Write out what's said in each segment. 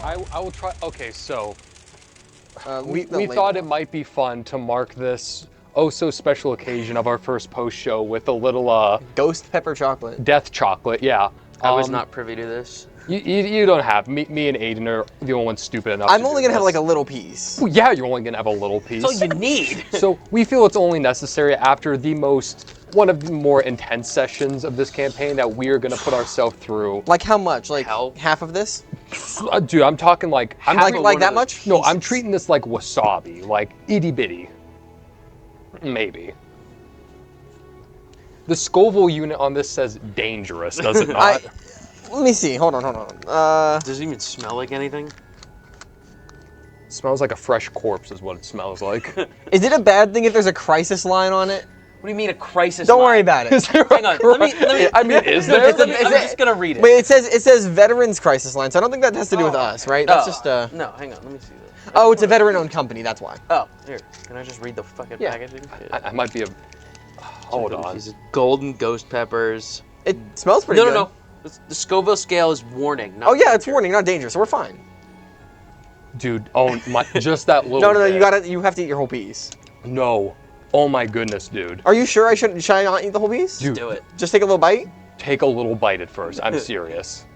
I will try. Okay, so we thought it might be fun to mark this so special occasion of our first post show with a little ghost pepper chocolate. Death chocolate, yeah. I was not privy to this. You don't have. Me and Aiden are the only ones stupid enough. I'm only gonna have like a little piece. Well, yeah, you're only gonna have a little piece. That's all you need. So we feel it's only necessary after one of the more intense sessions of this campaign that we are gonna put ourselves through. Like how much? Like Hell. half of this? Dude, I'm talking like like that much? No, I'm treating this like wasabi, like itty bitty. Maybe. The Scoville unit on this says dangerous, does it not? Let me see. Hold on. Does it even smell like anything? Smells like a fresh corpse is what it smells like. Is it a bad thing if there's a crisis line on it? What do you mean a crisis Don't line? worry about it. Hang on. Let me. I mean, is there? I'm just gonna read it. Wait, it says veterans crisis line, so I don't think that has to do with us, right? That's just No, hang on. Let me see this. Oh, it's a veteran-owned company. That's why. Oh, here. Can I just read the fucking packaging? I might be a. Hold on. These golden ghost peppers. It smells pretty good. No. The Scoville scale is warning. Not Oh yeah, it's danger. warning, not dangerous. So we're fine. Dude, just that little. No, bit. you have to eat your whole piece. No. Oh my goodness, dude. Are you sure should I not eat the whole piece? Dude, Do it. Just take a little bite? take a little bite at first. I'm serious.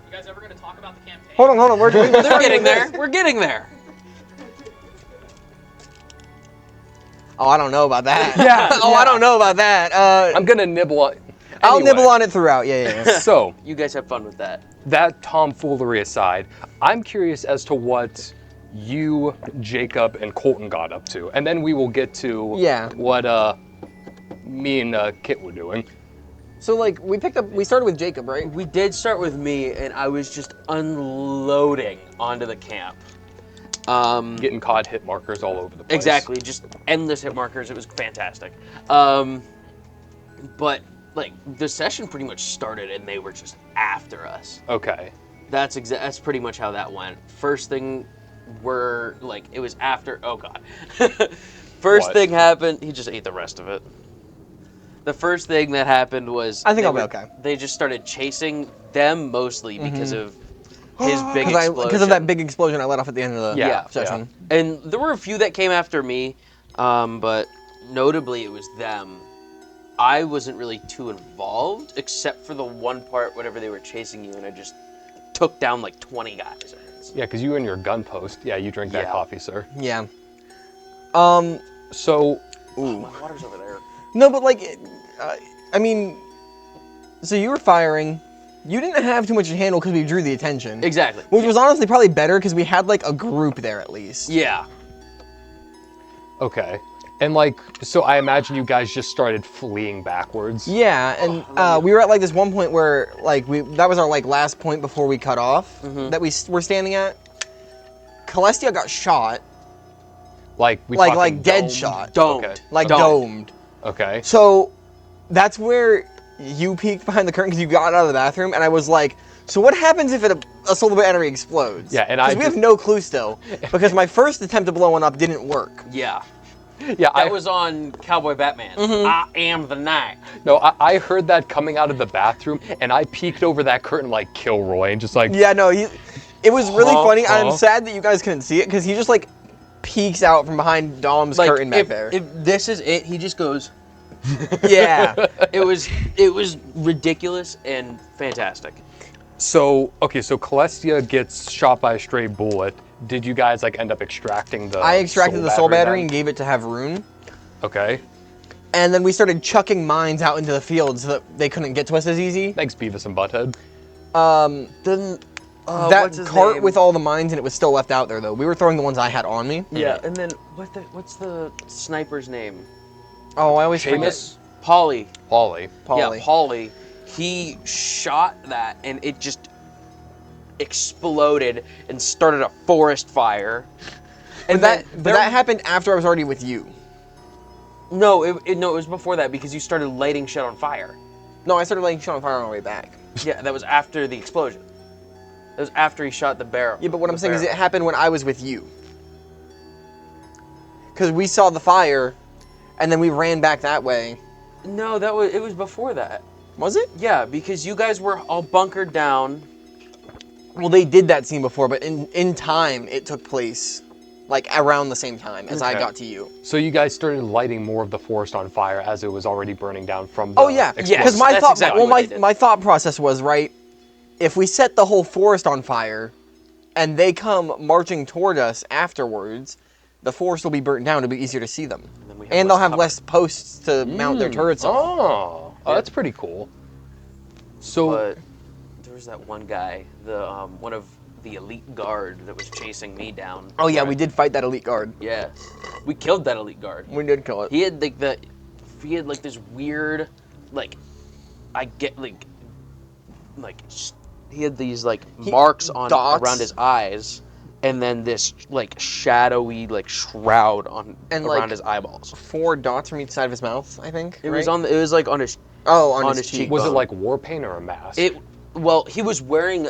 You guys ever gonna talk about the campaign? Hold on. We're They're getting there. We're getting there. Oh, I don't know about that. Yeah, I don't know about that. I'm gonna nibble on. I'll Anyway, nibble on it throughout. Yeah. So, You guys have fun with that. that tomfoolery aside, I'm curious as to what you, Jacob, and Colton got up to, and then we will get to what me and Kit were doing. So like we started with Jacob, right? We did start with me, and I was just unloading onto the camp. Getting COD hit markers all over the place. Exactly, just endless hit markers. It was fantastic. But like the session pretty much started, and they were just after us. Okay. That's pretty much how that went. First thing, it was after. Oh god. First thing happened. He just ate the rest of it. The first thing that happened was I think I'll be okay. They just started chasing them mostly because of his big explosion. Because of that big explosion I let off at the end of the session. Yeah. And there were a few that came after me, but notably it was them. I wasn't really too involved, except for the one part whenever they were chasing you, and I just took down like 20 guys. Yeah, because you and your gun post. Yeah, you drink that coffee, sir. Yeah. So. Ooh. My water's over there. No, but like, I mean, so you were firing. You didn't have too much to handle because we drew the attention. Exactly. Which was honestly probably better because we had like a group there at least. Yeah. Okay. And like, so I imagine you guys just started fleeing backwards. Yeah, and we were at like this one point where like that was our like last point before we cut off that we were standing at. Celestia got shot. Like dead domed? shot. Domed. Okay. Like Domed. domed. Okay. So that's where you peeked behind the curtain because you got out of the bathroom, and I was like, so what happens if a solar battery explodes? Yeah, and we have no clue still, because my first attempt to blow one up didn't work. Yeah. Yeah, That was on Cowboy Batman. I am the night. No, I heard that coming out of the bathroom, and I peeked over that curtain like Kilroy, and just like. Yeah, no, it was really funny. I'm sad that you guys couldn't see it because he just like peeks out from behind Dom's curtain back there. If this is it, he just goes. Yeah. It was ridiculous and fantastic. So Celestia gets shot by a stray bullet. Did you guys like end up extracting the? I extracted the soul battery then? and gave it to Havrun. Okay. And then we started chucking mines out into the field so that they couldn't get to us as easy. Thanks, Beavis and Butthead. Then what's that his cart name? with all the mines and it was still left out there though. We were throwing the ones I had on me. Yeah, and then what's the sniper's name? Oh, I always Seamus? Polly. Polly. Yeah, Polly. He shot that and it just exploded and started a forest fire. And that happened after I was already with you. No, it was before that because you started lighting shit on fire. No, I started lighting shit on fire on our way back. Yeah, that was after the explosion. That was after he shot the barrel. Yeah, but what I'm saying is it happened when I was with you. Because we saw the fire, and then we ran back that way. No, it was before that. Was it? Yeah, because you guys were all bunkered down. Well, they did that scene before, but in time, it took place, like, around the same time as I Okay. got to you. So you guys started lighting more of the forest on fire as it was already burning down from the Oh, yeah. explosion. Because my that's thought, exactly what they did. my thought process was, right, if we set the whole forest on fire, and they come marching toward us afterwards, the forest will be burnt down. It'll be easier to see them. And they'll have less posts to mount their turrets on. Oh, that's pretty cool. So, But there was that one guy, the one of the elite guard that was chasing me down. Oh, yeah, we did fight that elite guard. Yeah, we killed that elite guard. We did kill it. He had like this weird, like, he had these like marks on dots. around his eyes, and then this like shadowy like shroud on And, around like, his eyeballs. 4 dots from each side of his mouth, I think. It was like on his. Oh, on on his his cheek. cheek. was it like war paint or a mask? Well, he was wearing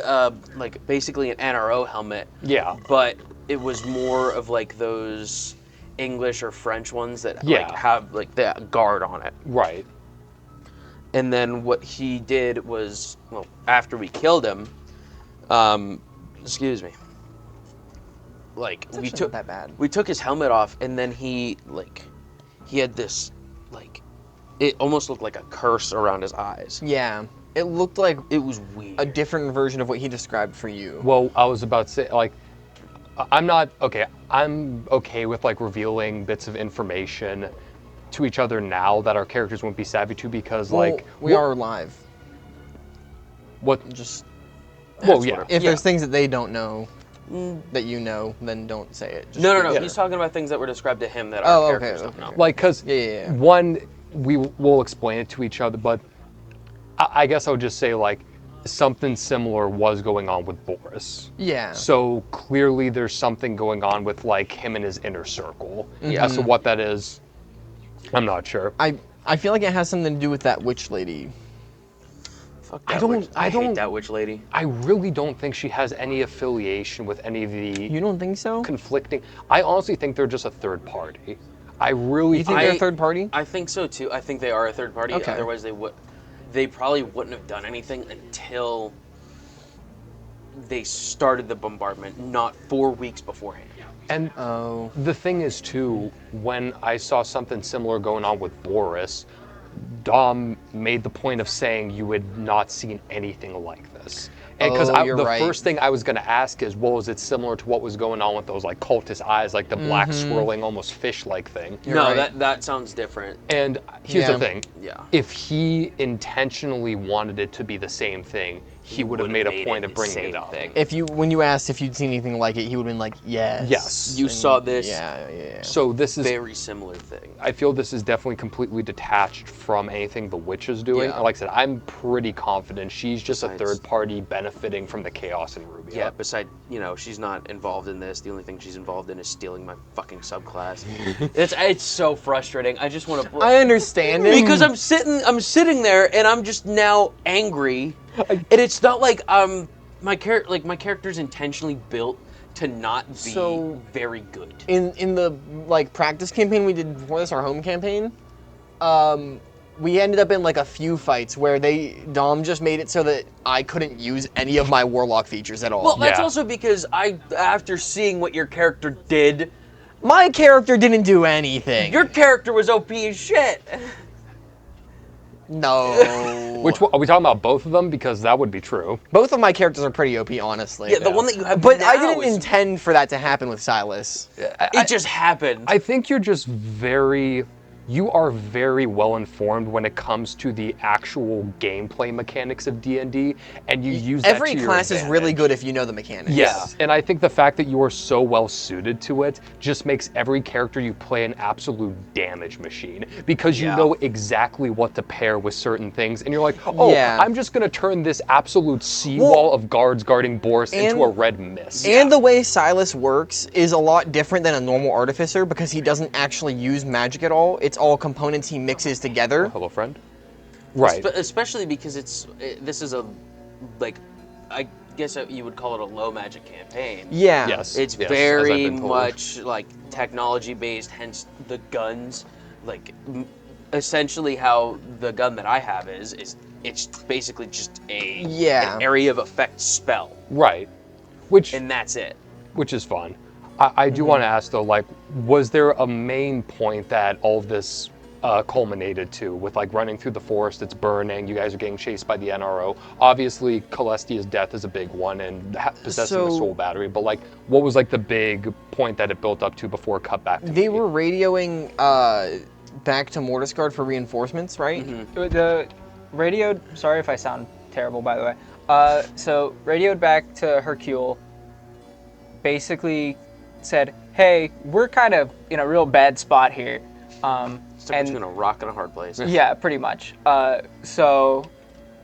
like basically an NRO helmet. Yeah. But it was more of like those English or French ones that Yeah. like have like that guard on it. Right. And then what he did was, well, after we killed him, excuse me. Like It's actually not that bad. we took his helmet off, and then he had this like, it almost looked like a curse around his eyes. Yeah. It looked like It was weird. a different version of what he described for you. Well, I was about to say, like, I'm okay with like revealing bits of information to each other now that our characters won't be savvy to, because like we are live. what Just well yeah if there's things that they don't know that you know, then don't say it. Just No. Yeah. He's talking about things that were described to him that our Oh, characters okay, don't know. like because Yeah. one we will explain it to each other, but I guess I would just say like something similar was going on with Boris. Yeah. So clearly there's something going on with like him and his inner circle. Mm-hmm. As to what that is, I'm not sure. I feel like it has something to do with that witch lady. Fuck I that don't- witch. I hate don't- that witch lady. I really don't think she has any affiliation with any of the You don't think so? conflicting. I honestly think they're just a third party. I really You think they're a third party? I think so too. I think they are a third party. Okay. Otherwise, they probably wouldn't have done anything until they started the bombardment, not 4 weeks beforehand. And Oh. the thing is too, when I saw something similar going on with Boris, Dom made the point of saying you had not seen anything like this. And because Oh, you're the right. first thing I was going to ask is, well, is it similar to what was going on with those like cultist eyes, like the black swirling, almost fish-like thing? You're No, right. that sounds different. And here's Yeah. the thing. Yeah. If he intentionally wanted it to be the same thing, he would have made a point of bringing it up. When you asked if you'd seen anything like it, he would have been like, yes. Yes. You saw this Yeah. So this is, very similar thing. I feel this is definitely completely detached from anything the witch is doing. Yeah. Like I said, I'm pretty confident she's just a Besides- third party benefiting from the chaos in Rubia. Yeah, besides, she's not involved in this. The only thing she's involved in is stealing my fucking subclass. It's so frustrating. I just want to. I understand it. Because I'm sitting there and I'm just now angry, and it's not like my character's intentionally built to not be So- very good. in the like practice campaign we did before this, our home campaign, we ended up in like a few fights where Dom just made it so that I couldn't use any of my warlock features at all. Well, that's Yeah. also because after seeing what your character did, my character didn't do anything. your character was OP as shit. No. Which one, are we talking about both of them? Because that would be true. Both of my characters are pretty OP, honestly. Yeah, the one that you have But now I didn't is- intend for that to happen with Silas. It just happened. I think you're just you are very well informed when it comes to the actual gameplay mechanics of D&D, and you use that Every to your class is really advantage. good if you know the mechanics. Yes, and I think the fact that you are so well suited to it just makes every character you play an absolute damage machine, because you know exactly what to pair with certain things, and you're like, oh, Yeah. I'm just gonna turn this absolute seawall of guards guarding Boris into a red mist. And the way Silas works is a lot different than a normal artificer because he doesn't actually use magic at all. It's all components he mixes together. Hello, friend. Right. Especially because this is a, like, I guess you would call it a low magic campaign. Yeah. Yes. It's yes, as I've very been told. much like technology based, hence the guns. Like essentially how the gun that I have is it's basically just Yeah. an area of effect spell, Right. Which and that's it. which is fun. I do want to ask though, like, was there a main point that all of this culminated to, with like running through the forest, it's burning, you guys are getting chased by the NRO. Obviously, Celestia's death is a big one, and possessing the soul battery. But like, what was like the big point that it built up to before it cut back to They were radioing back to Mortisgard for reinforcements, right? The radioed. Sorry if I sound terrible, by the way. So radioed back to Hercule. Basically said, "Hey, we're kind of in a real bad spot here." Stuck between a rock and a hard place. Yeah, pretty much. So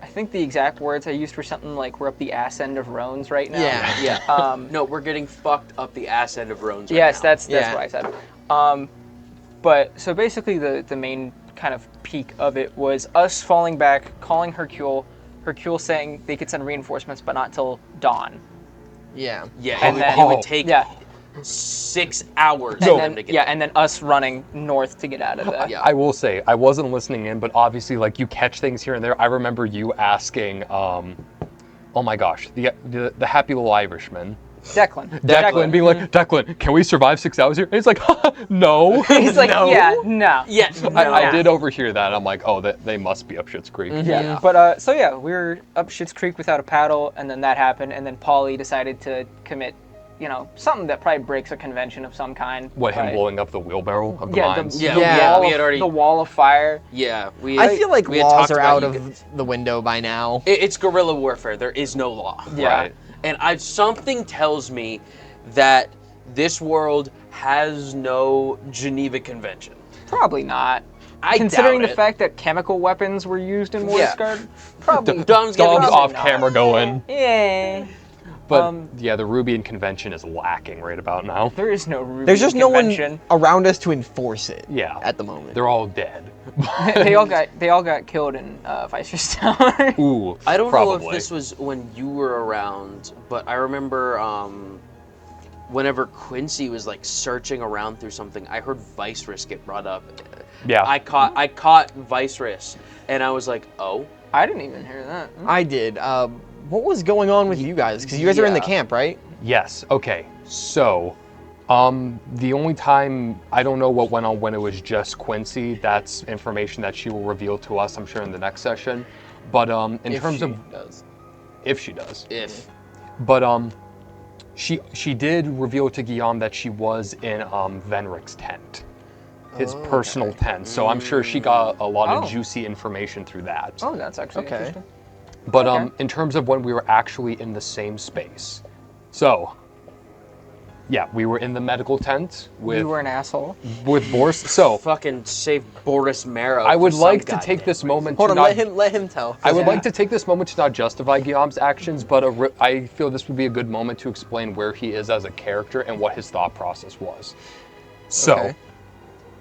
I think the exact words I used were something like, "We're up the ass end of Roans right now." Yeah. Yeah. No, we're getting fucked up the ass end of Roans right Yes, now. that's what I said. But so basically the main kind of peak of it was us falling back, calling Hercule saying they could send reinforcements, but not till dawn. Yeah. Yeah, And it, then- it would take Yeah. 6 hours And for then, them to get yeah, there. and then us running north to get out of there. Yeah. I will say, I wasn't listening in, but obviously, like, you catch things here and there. I remember you asking, oh my gosh, the happy little Irishman. Declan. Being like, Declan, can we survive 6 hours here? And he's like, no. He's like, No. yeah, no. Yeah, I did overhear that. I'm like, oh, they must be up Schitt's Creek. Yeah. But so yeah, we were up Schitt's Creek without a paddle, and then that happened, and then Paulie decided to commit, something that probably breaks a convention of some kind. What, him Right. blowing up the wheelbarrow of the Yeah, mines? Yeah, wall we had already. the wall of fire. Yeah, we. I feel like we had laws talked are about out you of the window by now. It's guerrilla warfare. There is no law. Yeah. Right. And something tells me that this world has no Geneva Convention. Probably not. I Considering doubt the it. fact that chemical weapons were used in Yeah. Mortisgard, probably. Dom's Dom's giving off not. camera going. Yeah. But yeah, the Rubian convention is lacking right about now. There is no Ruby There's just no convention. one around us to enforce it. Yeah. At the moment. They're all dead. they all got killed in Vicer's Tower. Ooh, I don't probably. know if this was when you were around, but I remember whenever Quincy was like searching around through something, I heard Vicerys get brought up. Yeah. I caught Vicerys, and I was like, oh. I didn't even hear that. I did. What was going on with you guys? Because you guys are in the Yeah. camp, right? Yes. Okay. So, the only time I don't know what went on when it was just Quincy. That's information that she will reveal to us, I'm sure, in the next session. But in If terms she of does. if she does, If. but she did reveal to Guillaume that she was in Venric's tent, his personal tent. So I'm sure she got a lot of Oh. juicy information through that. Oh, that's actually Okay. interesting. But Okay. in terms of when we were actually in the same space, so yeah, we were in the medical tent with You were an asshole. Boris. So Fucking save Boris Marrow. I would for like some to take goddamn this reason. moment Hold to on, not. let him tell. I would Yeah. like to take this moment to not justify Guillaume's actions, but I feel this would be a good moment to explain where he is as a character and what his thought process was. So, Okay.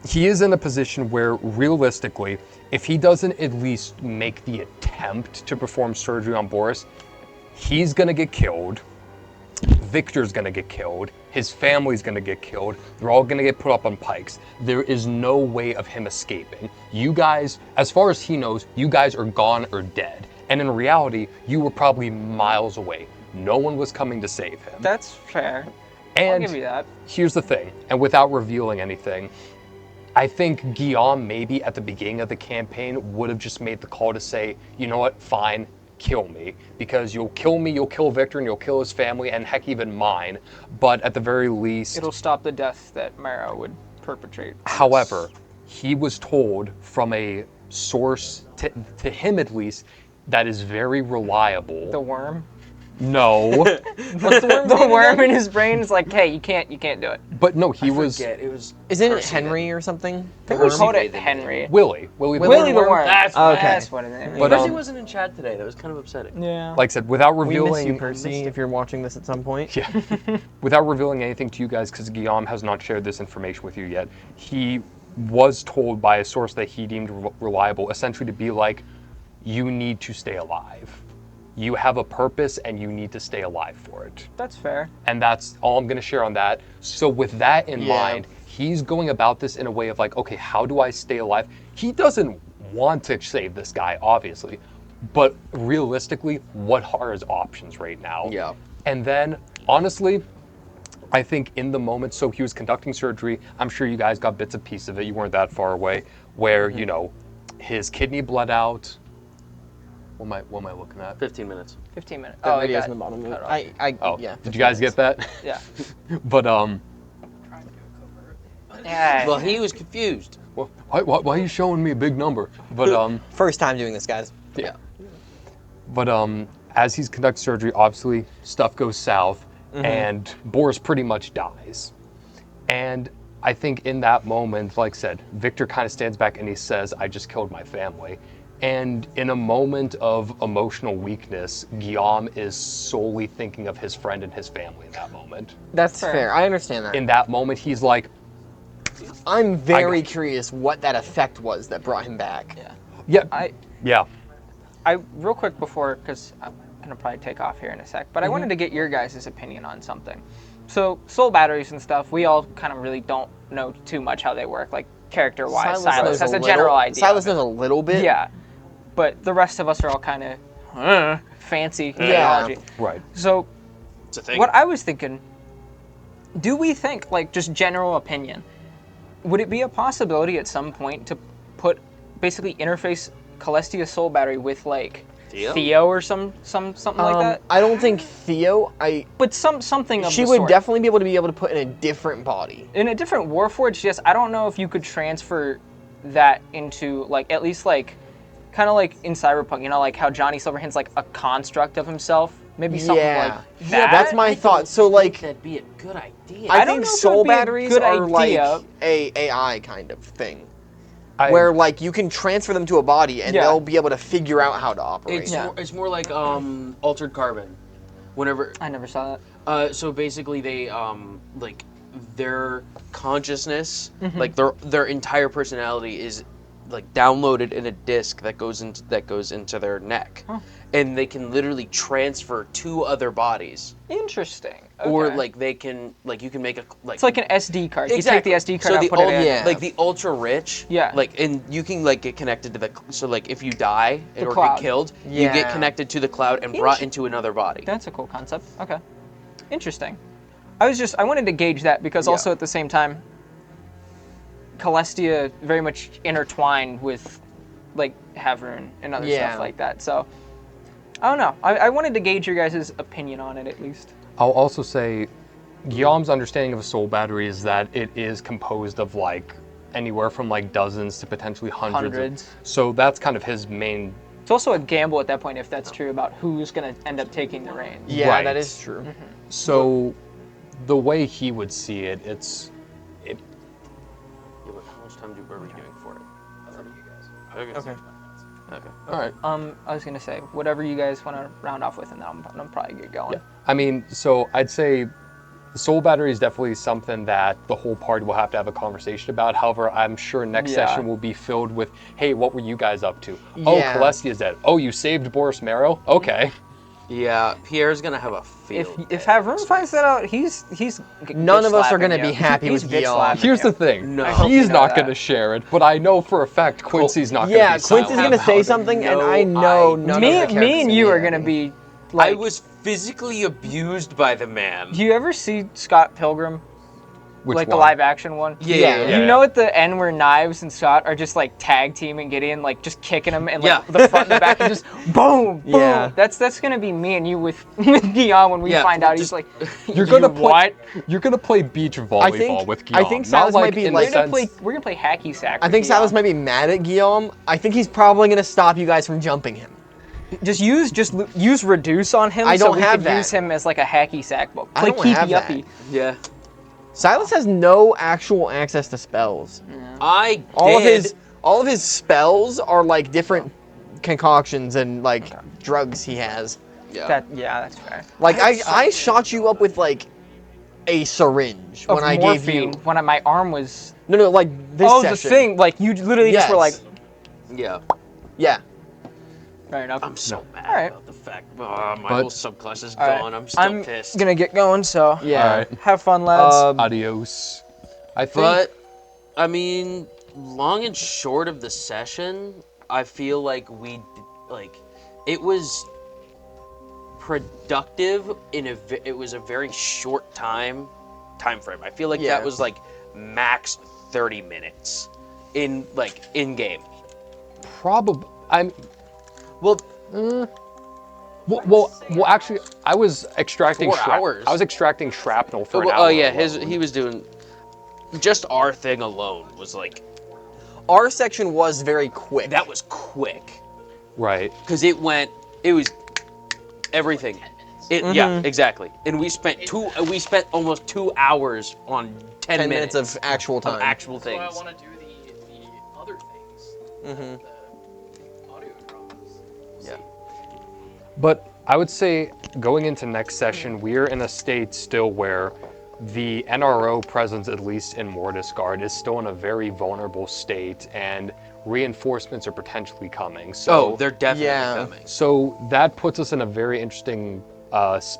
he is in a position where, realistically, if he doesn't at least make the attempt to perform surgery on Boris, he's gonna get killed. Victor's gonna get killed. His family's gonna get killed. They're all gonna get put up on pikes. There is no way of him escaping. You guys, as far as he knows, you guys are gone or dead. And in reality, you were probably miles away. No one was coming to save him. That's fair. I'll And give you that. here's the thing, and without revealing anything, I think Guillaume maybe at the beginning of the campaign would have just made the call to say, you know what, fine, kill me. Because you'll kill me, you'll kill Victor, and you'll kill his family, and heck, even mine. But at the very least, It'll stop the death that Marrow would perpetrate. however, he was told from a source, to him at least, that is very reliable. The worm. No. What's the worm? The worm in his brain is like, hey, you can't do it. But no, he was Forget, it was. Isn't it Percy Henry or something? I think we Percy called made it the Henry. Willie the Willie worm. the worm. Okay. That's what it is. But, Percy wasn't in chat today. That was kind of upsetting. yeah. Like I said, without We miss revealing you, Percy, if you're watching this at some point. Yeah. Without revealing anything to you guys, because Guillaume has not shared this information with you yet, he was told by a source that he deemed reliable, essentially to be like, you need to stay alive. You have a purpose and you need to stay alive for it. That's fair. And that's all I'm going to share on that. So with that in Yeah. mind, he's going about this in a way of like, okay, how do I stay alive? he doesn't want to save this guy, obviously, but realistically, what are his options right now? Yeah. And then, honestly, I think in the moment, so he was conducting surgery. I'm sure you guys got bits and pieces of it. You weren't that far away. Where, you know, his kidney bled out. What am I looking at? 15 minutes. 15 minutes. The Oh, video's it in the got bottom. cut off. Oh, Yeah. did you guys get that? Yeah. But, Yeah. Well, he was confused. well, why are you showing me a big number? But, First time doing this, guys. yeah. But, as he's conducting surgery, obviously, stuff goes south, and Boris pretty much dies. And I think in that moment, like I said, Victor kind of stands back and he says, I just killed my family. And in a moment of emotional weakness, Guillaume is solely thinking of his friend and his family in that moment. That's fair. I understand that. In that moment, he's like, I'm very curious what that effect was that brought him back. Yeah. yeah. I real quick before, because I'm gonna probably take off here in a sec, but I wanted to get your guys' opinion on something. So soul batteries and stuff, we all kind of really don't know too much how they work, like character-wise. Silas has a general idea. Silas knows a little bit. Yeah, but the rest of us are all kind of fancy technology. Right. So It's a thing. what I was thinking, do we think, like just general opinion, would it be a possibility at some point to put, basically interface Celestia's soul battery with like Theo or something like that? I don't think Theo. But something of She the would sort. definitely be able to put in a different body. In a different Warforged, yes. I don't know if you could transfer that into like at least like kind of like in Cyberpunk, you know, like how Johnny Silverhand's like a construct of himself. Maybe something like that. Yeah, that's my thought. So like, That'd be a good idea. I don't think know if it soul would be a batteries good are idea. like a AI kind of thing. Where Where like you can transfer them to a body and Yeah. they'll be able to figure out how to operate. It's more like altered carbon. Whenever I never saw that. so basically they like their consciousness, like their entire personality is like downloaded in a disc that goes into their neck, and they can literally transfer to other bodies. Interesting. Or Okay. like they can like you can make a like It's like an SD card. Exactly. You take the SD card So out, the put it ul- in. yeah. like the ultra rich, Yeah. like and you can like get connected to the so like if you die or cloud. get killed, you Yeah. get connected to the cloud and brought into another body. That's a cool concept. Okay. Interesting. I wanted to gauge that because also at the same time, Celestia very much intertwined with like Havrun and other stuff like that. So I don't know. I wanted to gauge your guys' opinion on it at least. I'll also say Guillaume's understanding of a soul battery is that it is composed of like anywhere from like dozens to potentially hundreds. So that's kind of his main. It's also a gamble at that point if that's true about who's going to end up taking the reins. Yeah, Right. that is true. So the way he would see it, Yeah, but how much time are we doing for it? That's up to you guys. Okay. Okay. all right. I was going to say, whatever you guys want to round off with, and then I'm probably get going. Yeah. I mean, so I'd say the soul battery is definitely something that the whole party will have to have a conversation about. However, I'm sure next session will be filled with, hey, what were you guys up to? Oh, Yeah. Celestia's dead. Oh, you saved Boris Marrow? Okay. Yeah, Pierre's gonna have a field. If Havrun finds that out, he's None of us are bitch-slapping gonna you. be happy He's with Guillaume. bitch-slapping Here's you. the thing. No. He's know not that. going to share it, but I know for a fact Quincy's not going to be Quincy's silent gonna say about it. something, and No I know none of the Me characters and will you be are happy. gonna be I like. was physically abused by the man. Do you ever see Scott Pilgrim? Which like the one? live action one? Yeah. You know at the end where Knives and Scott are just like tag teaming Gideon, like just kicking him and like Yeah. the front and the back and just boom, boom. Yeah. That's gonna be me and you with Guillaume when we Yeah, find out just- he's like, You're gonna what? You're gonna play beach volleyball with I Guillaume. think not Silas like might be in like- the sense. We're gonna play hacky sack. I with think Silas Guillaume. might be mad at Guillaume. I think he's probably gonna stop you guys from jumping him. Just use reduce on him. I so don't we have could that. use him as like a hacky sack. But I play don't have keepy that. uppy. Yeah. Silas has no actual access to spells. I All did. of his spells are like different concoctions and like drugs he has. Yeah. That's fair. Like I shot you up with like a syringe Of when I morphine, gave you when my arm was. no like this Oh, session. the thing! Like you literally just were like, Yes. Yeah. Yeah. fair enough. I'm so mad Alright. about the fact my But- whole subclass is All right. gone. I'm still I'm pissed. gonna get going, so Yeah. All right. have fun, lads. Adios. I think. But I mean, long and short of the session, I feel like it was productive it was a very short time frame. I feel like that was like max 30 minutes in game. Probably. Well, actually, I was extracting 4 hours. I was extracting shrapnel for an hour. Oh yeah, alone. he was doing just our thing alone was like. Our section was very quick. That was quick. Right. Because it was everything. Yeah, exactly. And we spent almost 2 hours on 10 minutes of actual time. Of actual things. That's why I want to do the other things. The audio dramas. Yeah. But I would say going into next session, we're in a state still where the NRO presence, at least in Mortisgard, is still in a very vulnerable state, and reinforcements are potentially coming. So they're definitely coming. So that puts us in a very interesting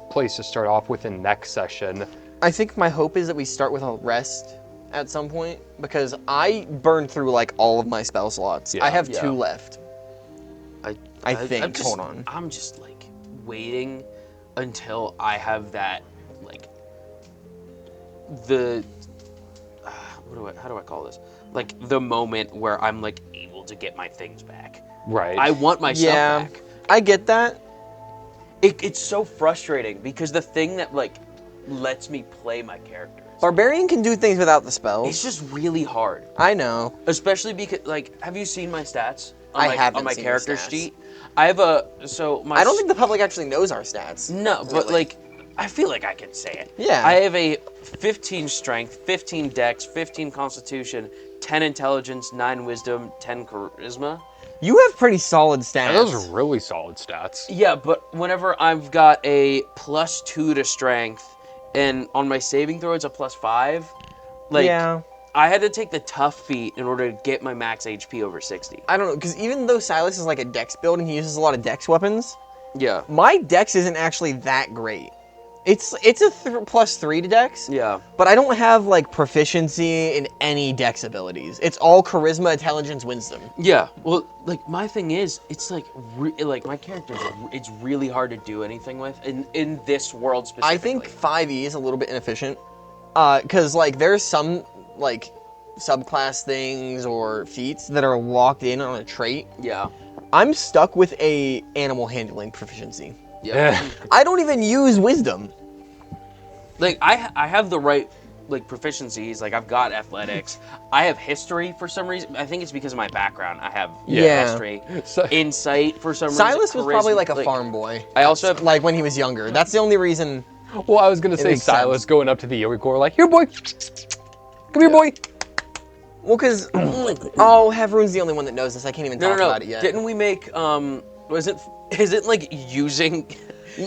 place to start off with in next session. I think my hope is that we start with a rest at some point, because I burned through like all of my spell slots. Yeah. I have 2 left. I think. Hold on. I'm just like waiting until I have that how do I call this? Like the moment where I'm like able to get my things back. Right. I want my stuff back. I get that. It's so frustrating because the thing that lets me play my characters. Barbarian can do things without the spells. It's just really hard. I know. Especially because have you seen my stats? I haven't on my seen character your stats. sheet. I have I don't think the public actually knows our stats. No, but I feel like I can say it. Yeah. I have a 15 strength, 15 dex, 15 constitution, 10 intelligence, 9 wisdom, 10 charisma. You have pretty solid stats. Those are really solid stats. Yeah, but whenever I've got a +2 to strength, and on my saving throw it's a +5, I had to take the tough feat in order to get my max HP over 60. I don't know, because even though Silas is like a dex build and he uses a lot of dex weapons, yeah, my dex isn't actually that great. It's a +3 to dex. Yeah. But I don't have proficiency in any dex abilities. It's all charisma, intelligence, wisdom. Yeah. Well, my thing is, it's my characters. It's really hard to do anything with in this world specifically. I think 5e is a little bit inefficient, because there's some subclass things or feats that are locked in on a trait. Yeah. I'm stuck with a animal handling proficiency. Yeah. I don't even use wisdom. I have the right proficiencies. I've got athletics. I have history for some reason. I think it's because of my background. I have history, insight for some reason. Silas was probably a farm boy. I also have when he was younger. That's the only reason. Well, I was gonna say Silas going up to the Yogor here, boy. Come here, boy. Well, because Havroon's the only one that knows this. I can't even talk about it yet. Didn't we make is it using?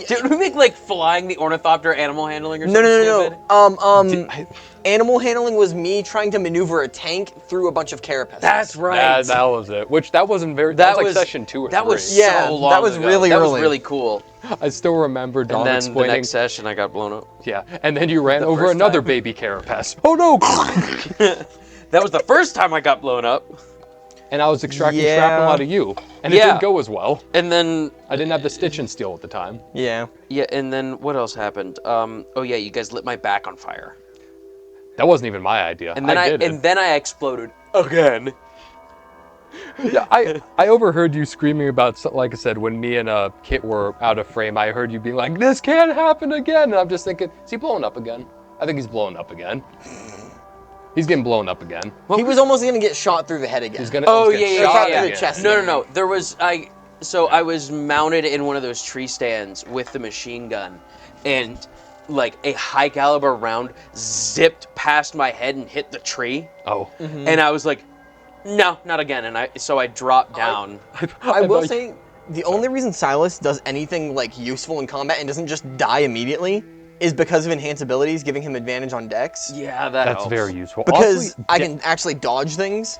Didn't we make flying the ornithopter animal handling or something? No. Animal handling was me trying to maneuver a tank through a bunch of carapaces. That's right. That was it. Which that wasn't very. That was session 2 or 3. That was so long that was ago. really That early. was really cool. I still remember Dom and then explaining. the next session, I got blown up. Yeah, and then you ran over another baby carapace. Oh no! That was the first time I got blown up. And I was extracting shrapnel out of you, and it didn't go as well. And then I didn't have the stitch and steel at the time. Yeah. Yeah, and then what else happened? Oh yeah, you guys lit my back on fire. That wasn't even my idea. And then I exploded again. Yeah, I overheard you screaming about, like I said, when me and Kit were out of frame, I heard you being like, "This can't happen again," and I'm just thinking, is he blowing up again? I think he's blowing up again. He's getting blown up again. He was almost gonna get shot through the head again. He's gonna. Yeah. The chest No. There was I was mounted in one of those tree stands with the machine gun, and a high caliber round zipped past my head and hit the tree. Oh. Mm-hmm. And I was like, no, not again. And I dropped down. I will say, the only reason Silas does anything useful in combat and doesn't just die immediately is because of enhanced abilities, giving him advantage on dex. Yeah, that's helps. very useful. Because honestly, I can actually dodge things.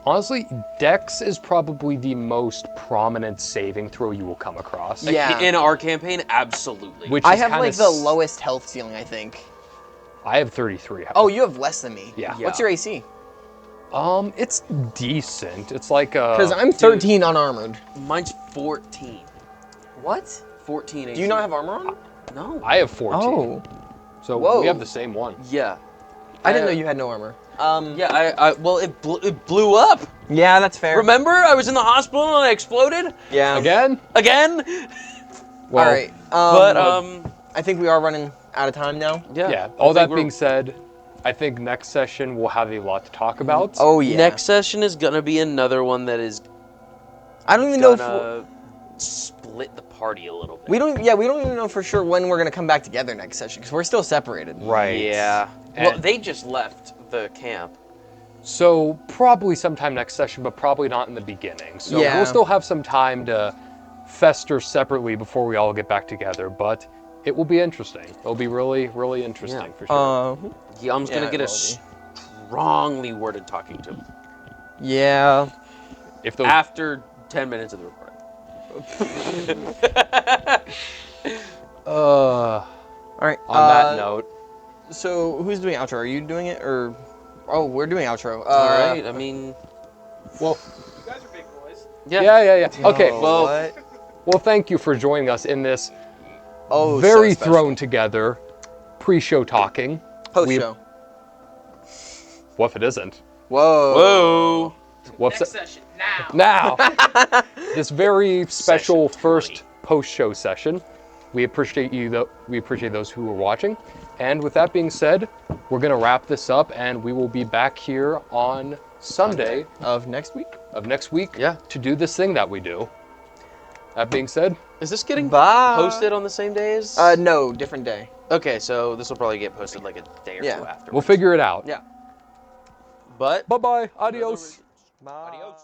Honestly, dex is probably the most prominent saving throw you will come across. Yeah. In our campaign, absolutely. Which I is have kinda the lowest health ceiling, I think. I have 33. Oh, you have less than me. Yeah. What's your AC? It's decent. It's like Because I'm 13 unarmored. Mine's 14. What? 14 AC. Do you not have armor on? No. I have 14. Oh. So Whoa. we have the same one. Yeah. I didn't know you had no armor. Yeah, well, it blew up. Yeah, that's fair. Remember? I was in the hospital and I exploded? Yeah. Again? All Well, right. I think we are running out of time now. Yeah. All that being said, I think next session we'll have a lot to talk about. Oh yeah. Next session is gonna be another one that is I don't even know if split the party a little bit. we don't even know for sure when we're gonna come back together next session because we're still separated. Right. Yeah. And Well, they just left the camp. so probably sometime next session, but probably not in the beginning. So Yeah. we'll still have some time to fester separately before we all get back together, but it will be interesting. It'll be really, really interesting for sure. Yum's gonna Yeah, get it a will strongly worded talking to Yeah. If those after 10 minutes of the recording. All right. on that note, So who's doing outro? Are you doing it or? Oh, we're doing outro. All right. I mean, well, You guys are big boys. yeah. Okay, Oh, well, thank you for joining us in this Oh, very so special. thrown together pre-show talking. Post We- show. What if it isn't? Whoa. whoa. Whoops. Next session now. Now, this very special Session 20. first post-show session. We appreciate you. We appreciate those who are watching. And with that being said, we're gonna wrap this up, and we will be back here on Sunday Of next week. of next week. Yeah. To do this thing that we do. That being said, Is this getting Bye. posted on the same day as? No, different day. Okay, so this will probably get posted like a day or Yeah. two after. we'll figure it out. Yeah. But Bye bye. Adios. Bye. Adios.